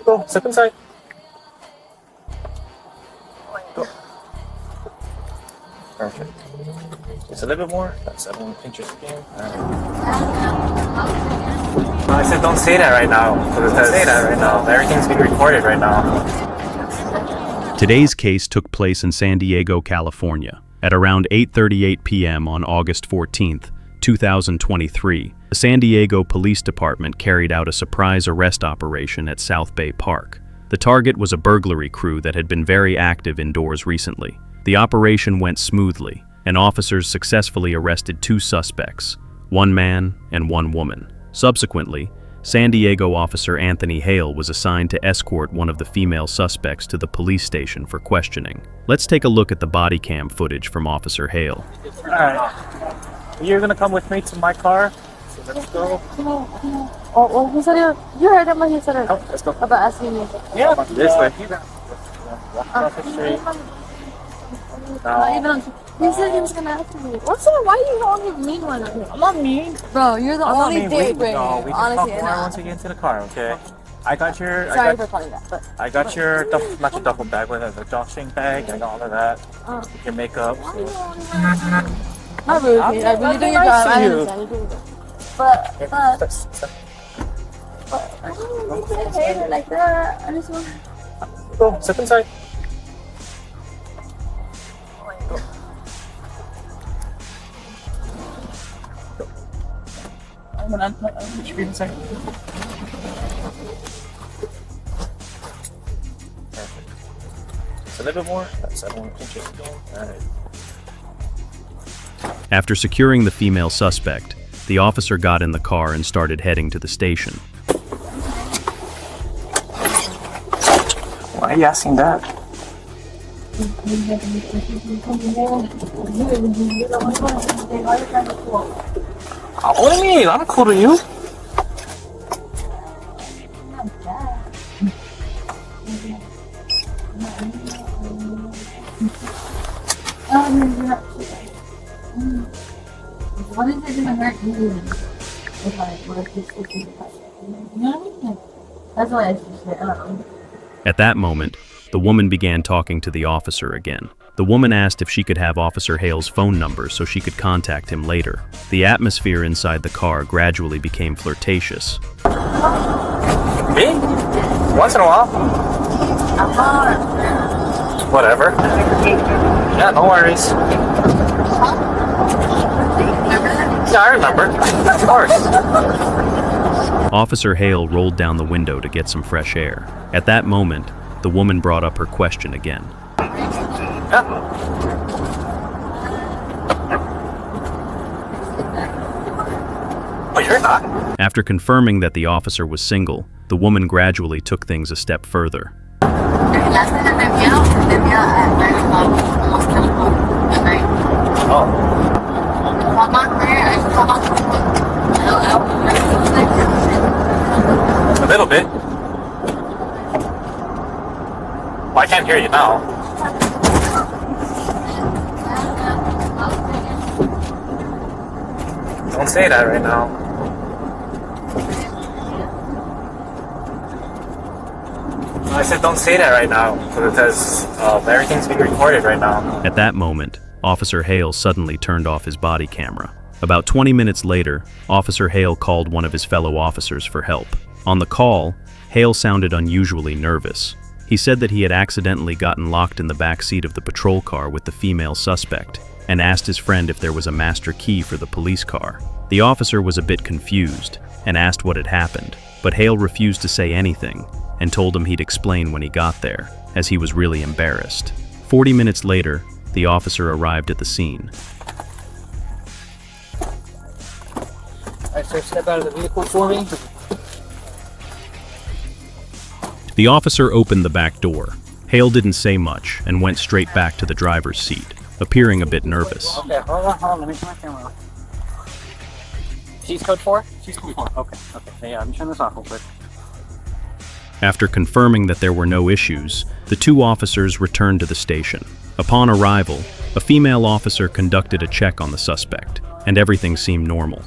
Go, step inside. Go. Perfect. Just a little bit more. That's everyone pinch your skin. I said don't say that right now. Don't say that right now. Everything's being recorded right now. Today's case took place in San Diego, California, at around 8:38 p.m. on August 14th, 2023. The San Diego Police Department carried out a surprise arrest operation at South Bay Park. The target was a burglary crew that had been very active indoors recently. The operation went smoothly, and officers successfully arrested 2 suspects, 1 man and 1 woman. Subsequently, San Diego officer Anthony Hale was assigned to escort one of the female suspects to the police station for questioning. Let's take a look at the body cam footage from Officer Hale. All right. You're gonna come with me to my car. So let's go. Oh, he said it. You heard him when he said it. Oh, let's go. About asking me. Yeah, this way. Walk across the street. Even he said he was gonna ask me. What's up? Why are you the only mean one? I'm not mean. Bro, you're the only dick right No, here. we can Honestly, talk more once we get into the car, okay? I got your. Sorry for calling that, but I got your not your duffel bag, but the drawstring bag. I got all of that. Your makeup. not rude. I really do your job. I understand. You do your job. But I don't need to hate it like that. I just want. Go, step inside. Go. I'm gonna put your feet inside. Perfect. Just a little bit more. That's everyone pinch your skin. Alright. After securing the female suspect, the officer got in the car and started heading to the station. Why are you asking that? What do you mean? I'm cool to you. What is it gonna hurt you? That's why I just said, At that moment, the woman began talking to the officer again. The woman asked if she could have Officer Hale's phone number so she could contact him later. The atmosphere inside the car gradually became flirtatious. Me? Once in a while. Whatever. Yeah, no worries. Yeah, I remember. Of course. Officer Hale rolled down the window to get some fresh air. At that moment, the woman brought up her question again. Yeah. Oh, you're not. After confirming that the officer was single, the woman gradually took things a step further. Oh. A little bit. Well, I can't hear you now. Don't say that right now. I said don't say that right now because everything's being recorded right now. At that moment, Officer Hale suddenly turned off his body camera. About 20 minutes later, Officer Hale called one of his fellow officers for help. On the call, Hale sounded unusually nervous. He said that he had accidentally gotten locked in the back seat of the patrol car with the female suspect and asked his friend if there was a master key for the police car. The officer was a bit confused and asked what had happened, but Hale refused to say anything and told him he'd explain when he got there, as he was really embarrassed. 40 minutes later, the officer arrived at the scene. Alright, sir, step out of the vehicle for me. The officer opened the back door. Hale didn't say much and went straight back to the driver's seat, appearing a bit nervous. Okay, hold on, let me turn my camera off. She's code 4? She's code 4. Okay. Yeah, let me turn this off real quick. After confirming that there were no issues, the 2 officers returned to the station. Upon arrival, a female officer conducted a check on the suspect, and everything seemed normal.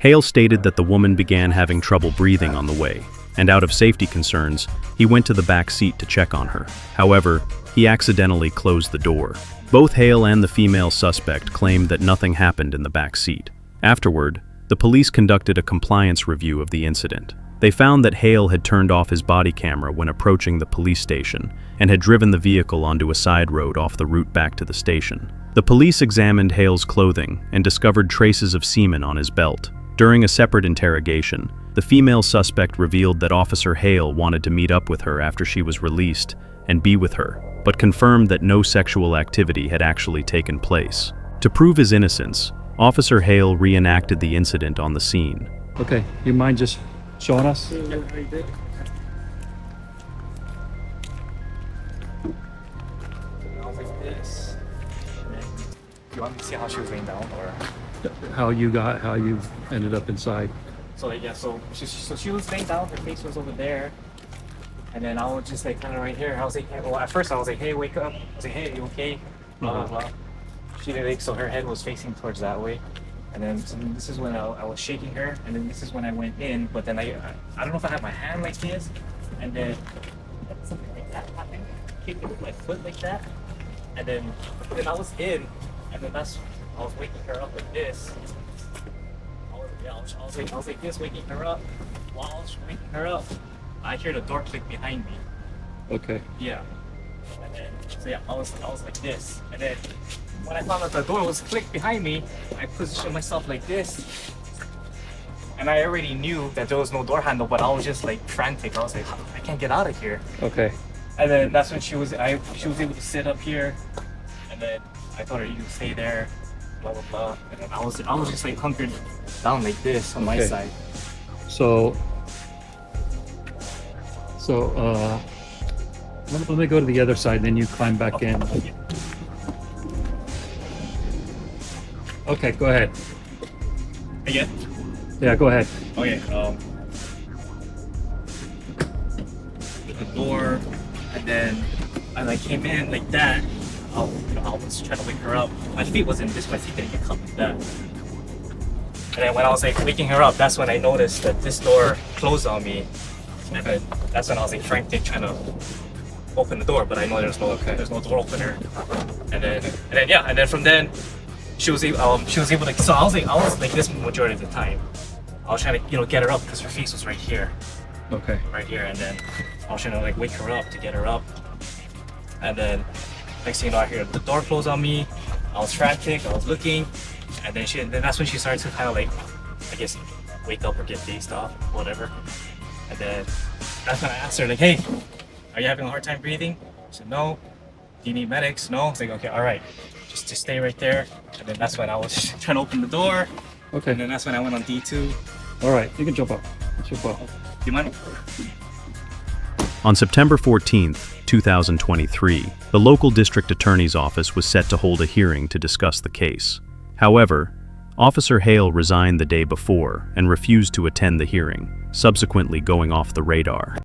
Hale stated that the woman began having trouble breathing on the way, and out of safety concerns, he went to the back seat to check on her. However, he accidentally closed the door. Both Hale and the female suspect claimed that nothing happened in the back seat. Afterward, the police conducted a compliance review of the incident. They found that Hale had turned off his body camera when approaching the police station and had driven the vehicle onto a side road off the route back to the station. The police examined Hale's clothing and discovered traces of semen on his belt. During a separate interrogation, the female suspect revealed that Officer Hale wanted to meet up with her after she was released and be with her, but confirmed that no sexual activity had actually taken place. To prove his innocence, Officer Hale reenacted the incident on the scene. Okay, you mind just showing us? You want me to see how she was laying down, or? How you ended up inside? So like, yeah, so she was laying down, her face was over there, and then I was just like kind of right here. I was like, hey, well, at first I was like, hey, wake up. I was like, hey, you okay? Blah blah blah. She did like, so her head was facing towards that way, and then so this is when I was shaking her, and then this is when I went in. But then I don't know if I had my hand like this, and then something like that happened. Kicked it with my foot like that, and then I was in, and then I was waking her up like this. I was like this, waking her up. While I was waking her up, I hear the door click behind me. Okay. Yeah. And then, so yeah, I was like this. And then when I found out the door was clicked behind me, I positioned myself like this. And I already knew that there was no door handle, but I was just like frantic. I was like, I can't get out of here. Okay. And then that's when she was able to sit up here. And then I told her, you can stay there, blah blah blah. And then I was just like hunkered down like this on my Okay. side. So let me go to the other side, then you climb back in. Okay, go ahead. Again? Yeah, go ahead. Okay. The door, and then I like came in like that. I was trying to wake her up. My feet wasn't this. My feet didn't get caught like that. And then when I was like waking her up, that's when I noticed that this door closed on me. And then that's when I was like frantic trying to open the door, but I know there's no door opener. And then from then she was able to. So I was like this majority of the time. I was trying to get her up because her face was right here. Okay. Right here, and then I was trying to like wake her up to get her up. And then next thing you know, I hear the door close on me. I was frantic. I was looking, and then that's when she started to kind of like, I guess, wake up or get dazed off, whatever. And then that's when I asked her like, hey, are you having a hard time breathing? She said no. Do you need medics? No. I was like, okay, all right, just stay right there. And then that's when I was trying to open the door. Okay. And then that's when I went on D2. All right, you can jump up. Jump up. Do you mind? On September 14th, 2023, the local district attorney's office was set to hold a hearing to discuss the case. However, Officer Hale resigned the day before and refused to attend the hearing, subsequently going off the radar.